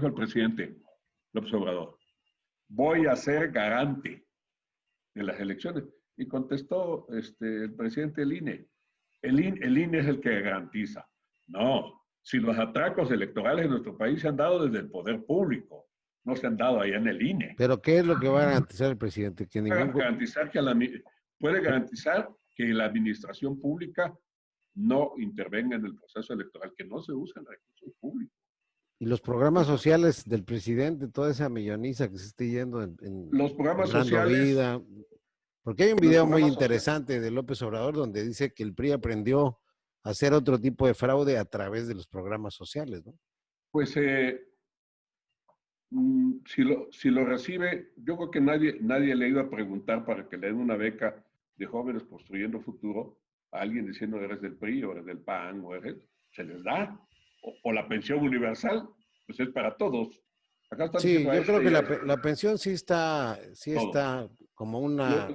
dijo el presidente López Obrador, voy a ser garante de las elecciones. Y contestó el presidente del INE. El INE es el que garantiza. No, si los atracos electorales en nuestro país se han dado desde el poder público, no se han dado allá en el INE. Pero ¿qué es lo que va a garantizar el presidente? Que Puede ningún... garantizar puede garantizar que la administración pública no intervenga en el proceso electoral, que no se usen recursos públicos. Y los programas sociales del presidente, toda esa milloniza que se esté yendo en Los programas Sembrando sociales, Vida. Porque hay un los video muy programas interesante de López Obrador donde dice que el PRI aprendió a hacer otro tipo de fraude a través de los programas sociales, ¿no? pues si lo recibe, yo creo que nadie le iba a preguntar para que le den una beca de jóvenes construyendo futuro a alguien diciendo eres del PRI o eres del PAN o se les da. O la pensión universal, pues es para todos. Acá están Sí, diciendo a yo creo que y a la pensión sí todos. está como una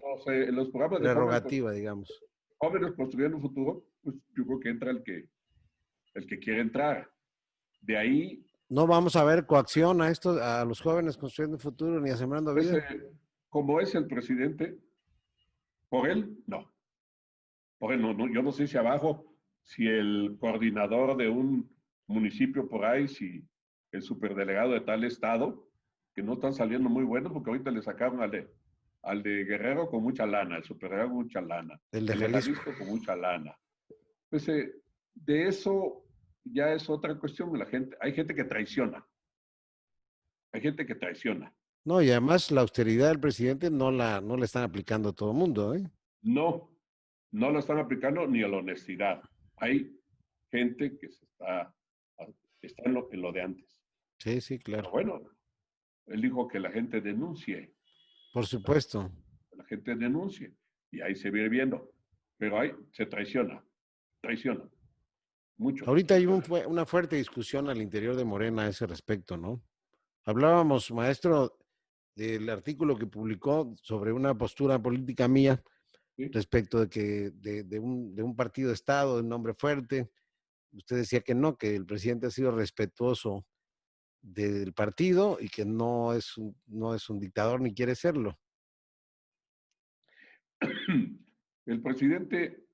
Los programas de prerrogativa, digamos. jóvenes construyendo un futuro, pues yo creo que entra el que quiere entrar. De ahí, No vamos a ver coacción a los jóvenes construyendo un futuro ni a Sembrando pues, Vida. como es el presidente, por él, no. Por él, no. Yo no sé si abajo, si el coordinador de un municipio por ahí, si el superdelegado de tal estado, que no están saliendo muy buenos, porque ahorita le sacaron al de Guerrero con mucha lana, el superdelegado con mucha lana, El de el Jalisco. Jalisco con mucha lana. Pues de eso ya es otra cuestión. Hay gente que traiciona. Hay gente que traiciona. No, y además la austeridad del presidente no la están aplicando a todo el mundo, ¿eh? No lo están aplicando ni a la honestidad. Hay gente que está en lo de antes. Sí, sí, Pero claro. bueno, él dijo que la gente denuncie. Por supuesto. La gente denuncie. Y ahí se viene viendo. Pero ahí se traiciona. Traiciona. Mucho. Ahorita hay una fuerte discusión al interior de Morena a ese respecto, ¿no? Hablábamos, maestro, del artículo que publicó sobre una postura política mía ¿Sí? respecto de que de un partido de Estado, de un hombre fuerte. Usted decía que no, que el presidente ha sido respetuoso del partido y que no es un dictador ni quiere serlo. El presidente,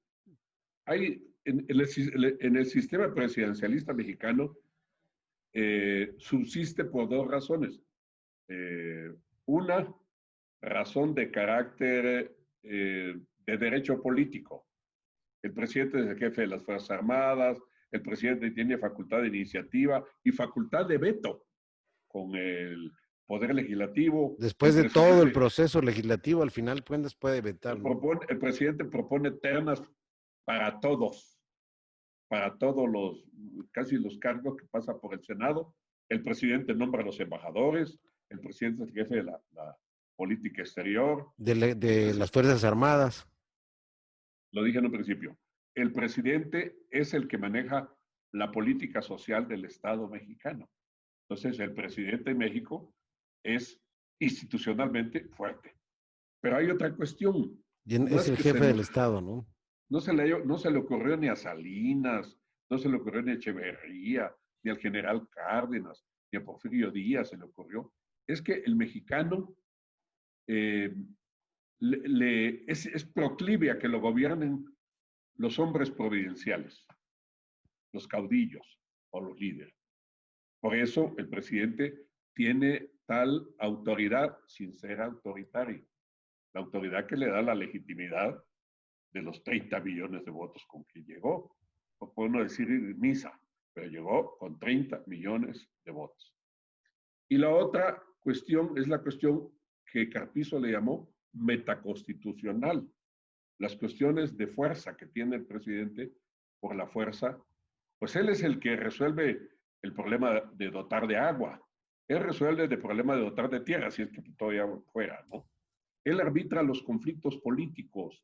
en el sistema presidencialista mexicano, subsiste por dos razones. Una razón de carácter de derecho político. El presidente es el jefe de las Fuerzas Armadas, el presidente tiene facultad de iniciativa y facultad de veto con el Poder Legislativo. Después de todo el proceso legislativo, al final puede vetar, ¿no? El presidente propone ternas para todos casi los cargos que pasan por el Senado. El presidente nombra a los embajadores, el presidente es el jefe de la política exterior. De las Fuerzas Armadas. Lo dije en un principio. El presidente es el que maneja la política social del Estado mexicano. Entonces, el presidente de México es institucionalmente fuerte. Pero hay otra cuestión. Es el jefe del Estado, ¿no? No se le ocurrió ni a Salinas, no se le ocurrió ni a Echeverría, ni al general Cárdenas, ni a Porfirio Díaz se le ocurrió. Es que el mexicano es proclive a que lo gobiernen los hombres providenciales, los caudillos o los líderes. Por eso el presidente tiene tal autoridad sin ser autoritario. La autoridad que le da la legitimidad de los 30 millones de votos con que llegó. No puedo decir misa, pero llegó con 30 millones de votos. Y la otra cuestión es la cuestión que Carpizo le llamó metaconstitucional. Las cuestiones de fuerza que tiene el presidente por la fuerza, pues él es el que resuelve el problema de dotar de agua. Él resuelve el problema de dotar de tierra, si es que todavía fuera, ¿no? Él arbitra los conflictos políticos.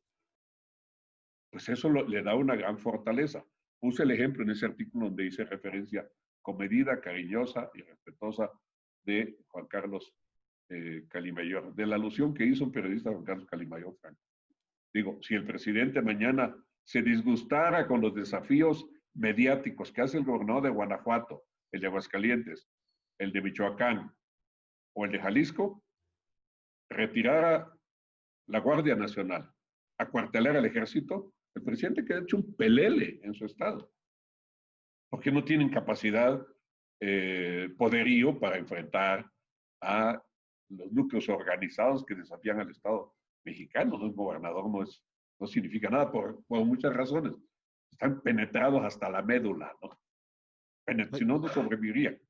Pues eso le da una gran fortaleza. Puse el ejemplo en ese artículo donde hice referencia comedida, cariñosa y respetuosa de Juan Carlos Calimayor, de la alusión que hizo un periodista Juan Carlos Calimayor Franco. Digo, si el presidente mañana se disgustara con los desafíos mediáticos que hace el gobernador de Guanajuato, el de Aguascalientes, el de Michoacán o el de Jalisco, retirara la Guardia Nacional, acuartelar al ejército, el presidente queda hecho un pelele en su estado, porque no tienen capacidad, poderío para enfrentar a los núcleos organizados que desafían al Estado mexicano. Un gobernador no significa nada por muchas razones. Están penetrados hasta la médula, ¿no? Si no, no sobrevivirían. Y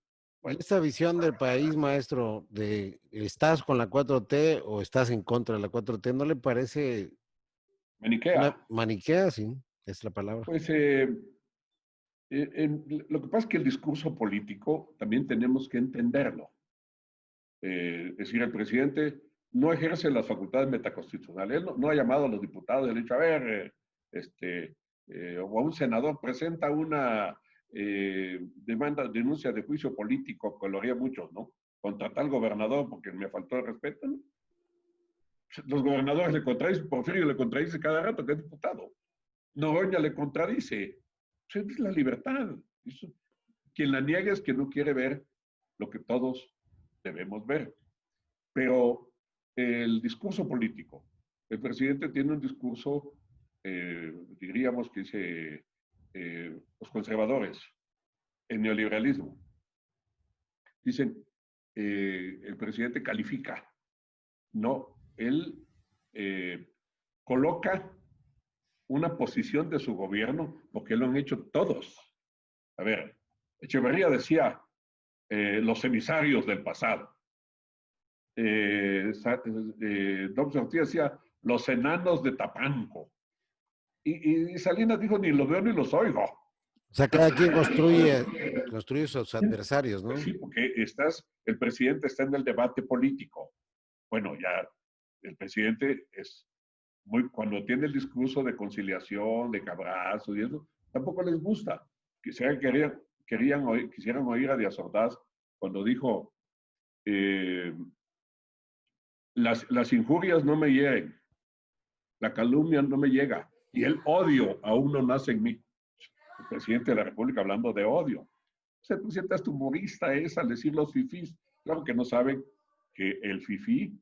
Bueno, esta visión del país, maestro, de ¿estás con la 4T o estás en contra de la 4T? ¿No le parece Maniquea. una maniquea? Sí, es la palabra. Pues lo que pasa es que el discurso político también tenemos que entenderlo. Es decir, el presidente no ejerce las facultades metaconstitucionales. Él no ha llamado a los diputados, le ha dicho, a ver, o a un senador presenta una denuncia de juicio político, que lo haría muchos, ¿no? Contra tal gobernador porque me faltó el respeto, ¿no? Los gobernadores le contradicen, Porfirio le contradice cada rato que es diputado. Noroña le contradice. Pues es la libertad. Eso, quien la niega es que no quiere ver lo que todos debemos ver. Pero el discurso político, el presidente tiene un discurso, diríamos que dice los conservadores, el neoliberalismo. Dicen, el presidente califica. No, él coloca una posición de su gobierno porque lo han hecho todos. A ver, Echeverría decía los emisarios del pasado. Don Ortiz decía los enanos de Tapanco. Y Salinas dijo, ni los veo ni los oigo. O sea, cada quien construye sus adversarios, Pues ¿no? sí, porque el presidente está en el debate político. Bueno, ya el presidente es cuando tiene el discurso de conciliación, de cabrazos y eso, tampoco les gusta. Quisieran oír a Díaz Ordaz cuando dijo, eh, las injurias no me hieren, la calumnia no me llega y el odio aún no nace en mí. El presidente de la República hablando de odio. O sea, el presidente es humorista es al decir los fifís. Claro que no saben que el fifí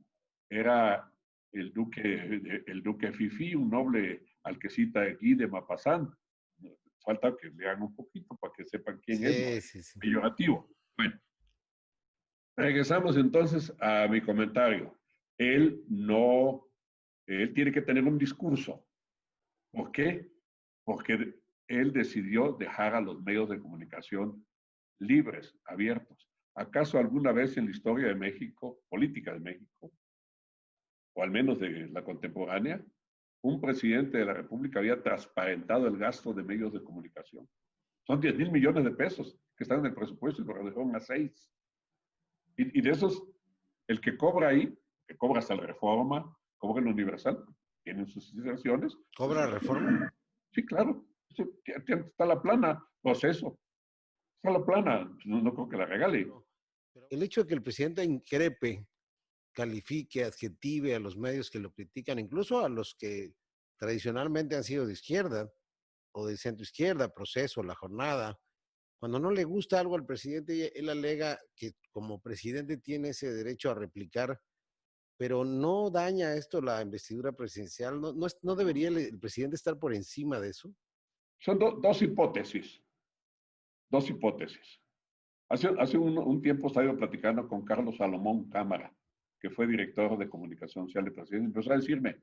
era el duque Fifí, un noble al que cita Guy de Maupassant. Falta que lean un poquito para que sepan quién es, no Sí, es sí, sí. peyorativo. Bueno, regresamos entonces a mi comentario. Él no, él tiene que tener un discurso. ¿Por qué? Porque él decidió dejar a los medios de comunicación libres, abiertos. ¿Acaso alguna vez en la historia de México, política de México, o al menos de la contemporánea, un presidente de la República había transparentado el gasto de medios de comunicación? Son 10,000 millones de pesos que están en el presupuesto y lo redujeron a 6. Y de esos, el que cobra ahí, que cobra hasta la Reforma, cobra en Universal, tienen sus inserciones. ¿Cobra Reforma? Sí, claro. Está la plana, proceso. Está la plana, no creo que la regale. El hecho de que el presidente increpe, califique, adjetive a los medios que lo critican, incluso a los que tradicionalmente han sido de izquierda o de centro izquierda, Proceso, La Jornada, cuando no le gusta algo al presidente, él alega que como presidente tiene ese derecho a replicar, pero no daña esto la investidura presidencial. ¿No debería el presidente estar por encima de eso? Son dos hipótesis. Dos hipótesis. Hace un tiempo estaba yo platicando con Carlos Salomón Cámara, que fue director de comunicación social del presidente. Empezó a decirme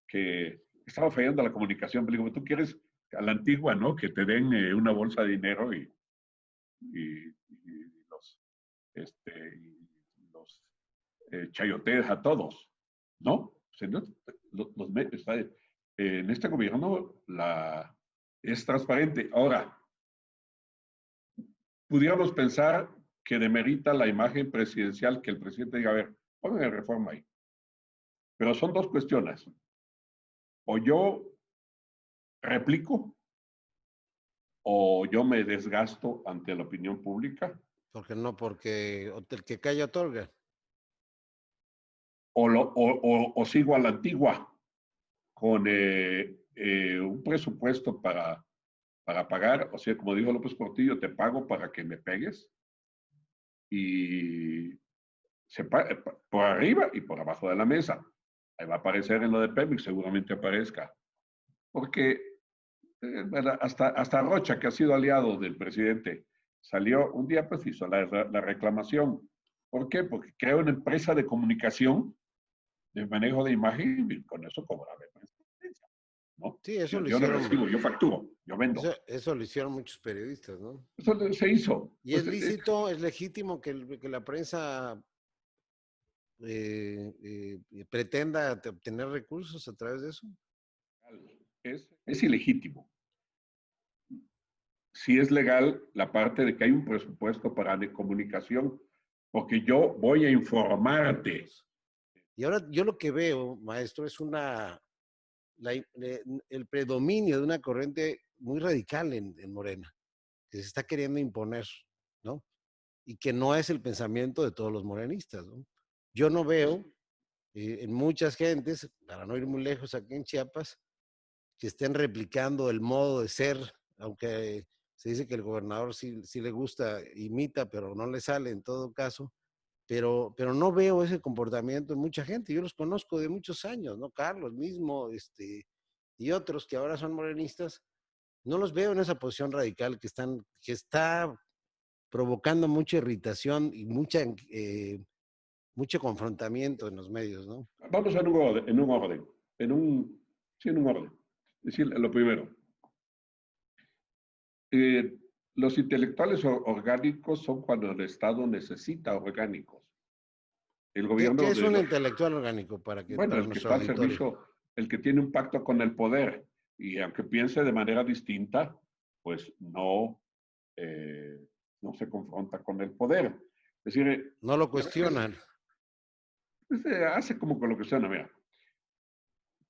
que estaba fallando la comunicación. Le digo, tú quieres a la antigua, ¿no? Que te den una bolsa de dinero y los chayotees a todos, ¿no? Señor, los medios, en este gobierno es transparente. Ahora, pudiéramos pensar que demerita la imagen presidencial que el presidente diga, a ver, pongan el Reforma ahí. Pero son dos cuestiones. O yo replico o yo me desgasto ante la opinión pública Porque el que calla otorga. o sigo a la antigua con un presupuesto para pagar, o sea, como dijo López Portillo, te pago para que me pegues. y por arriba y por abajo de la mesa. Ahí va a aparecer en lo de Pemex, seguramente aparezca. Porque hasta Rocha, que ha sido aliado del presidente, salió un día, pues hizo la reclamación. ¿Por qué? Porque crea una empresa de comunicación, de manejo de imagen, y con eso cobraba presidencia, ¿no? Sí, eso lo Yo no hicieron, recibo, yo facturo, yo vendo. eso lo hicieron muchos periodistas, ¿no? Eso se hizo. ¿Y es Pues, lícito, es legítimo que la prensa pretenda obtener recursos a través de eso? es ilegítimo. Sí es legal la parte de que hay un presupuesto para la comunicación, porque yo voy a informarte. Y ahora yo lo que veo, maestro, es el predominio de una corriente muy radical en Morena, que se está queriendo imponer, ¿no? Y que no es el pensamiento de todos los morenistas, ¿no? Yo no veo en muchas gentes, para no ir muy lejos aquí en Chiapas, que estén replicando el modo de ser, aunque se dice que el gobernador sí le gusta, imita, pero no le sale en todo caso, pero no veo ese comportamiento en mucha gente. Yo los conozco de muchos años, ¿no? Carlos mismo, y otros que ahora son morenistas, no los veo en esa posición radical que está provocando mucha irritación y mucho confrontamiento en los medios, ¿no? Vamos en un orden, sí, en un orden. Es decir, lo primero, los intelectuales orgánicos son cuando el Estado necesita orgánicos. El ¿Qué gobierno es de un los, intelectual orgánico bueno, para el que nuestro está al auditorio? servicio, el que tiene un pacto con el poder y aunque piense de manera distinta, pues eh, no se confronta con el poder. Es decir, No lo cuestionan. pues, hace como con lo que suena, mira.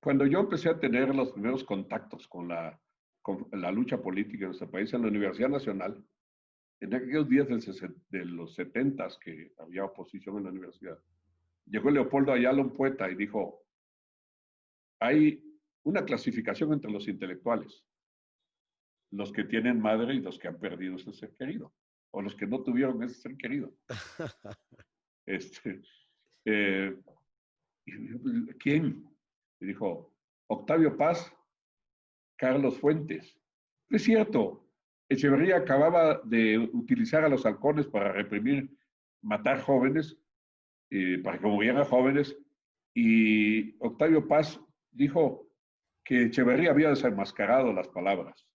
Cuando yo empecé a tener los primeros contactos con la lucha política en nuestro país en la Universidad Nacional, en aquellos días de los 70 que había oposición en la universidad, llegó Leopoldo Ayala, un poeta, y dijo, hay una clasificación entre los intelectuales, los que tienen madre y los que han perdido ese ser querido, o los que no tuvieron ese ser querido. Este, eh, ¿Quién? Y dijo, Octavio Paz, Carlos Fuentes. Es cierto, Echeverría acababa de utilizar a los halcones para reprimir, matar jóvenes, para que murieran jóvenes, y Octavio Paz dijo que Echeverría había desenmascarado las palabras.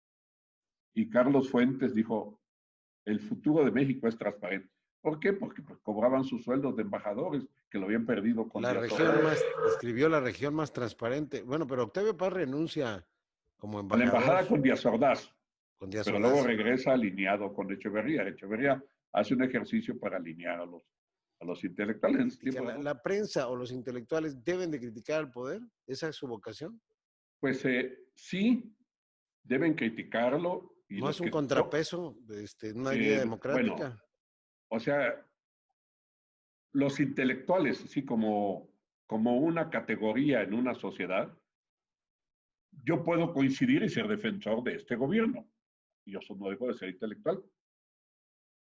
Y Carlos Fuentes dijo, el futuro de México es transparente. ¿Por qué? Porque pues, cobraban sus sueldos de embajadores que lo habían perdido con Díaz Ordaz. Escribió la región más transparente. Bueno, pero Octavio Paz renuncia como A la embajador embajada con Díaz Ordaz, con Díaz pero luego Ordaz. regresa alineado con Echeverría. Echeverría hace un ejercicio para alinear a los intelectuales en ese tiempo. La prensa o los intelectuales deben de criticar al poder. ¿Esa es su vocación? Pues sí, deben criticarlo y ¿No es los un que contrapeso en una vida bueno, democrática? o sea, los intelectuales, así como una categoría en una sociedad, yo puedo coincidir y ser defensor de este gobierno. Y yo no dejo de ser intelectual.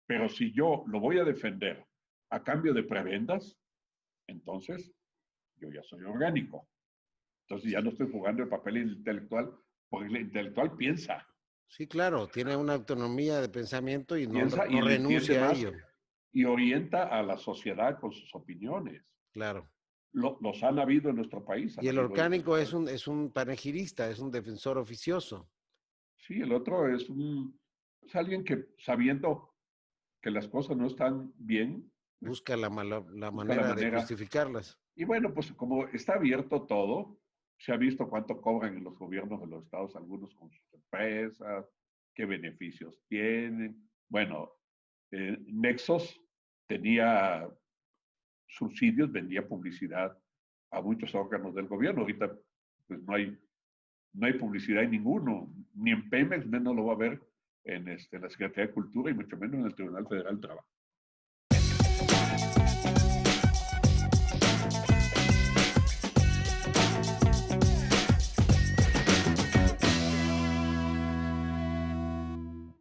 Pero si yo lo voy a defender a cambio de prebendas, entonces yo ya soy orgánico. Entonces ya no estoy jugando el papel intelectual, porque el intelectual piensa. Sí, claro, tiene una autonomía de pensamiento y Piensa y no le entiende renuncia a más ello. y orienta a la sociedad con sus opiniones. Claro. Los han habido en nuestro país. Y Han el habido orgánico es un panegirista, es un defensor oficioso. sí, el otro es alguien que sabiendo que las cosas no están bien, pues Busca la busca la manera de manera. justificarlas. Y bueno, pues como está abierto todo, se ha visto cuánto cobran en los gobiernos de los estados, algunos con sus empresas, qué beneficios tienen. Bueno, Nexos tenía subsidios, vendía publicidad a muchos órganos del gobierno. Ahorita pues no hay publicidad en ninguno, ni en Pemex, menos lo va a ver en la Secretaría de Cultura y mucho menos en el Tribunal Federal del Trabajo.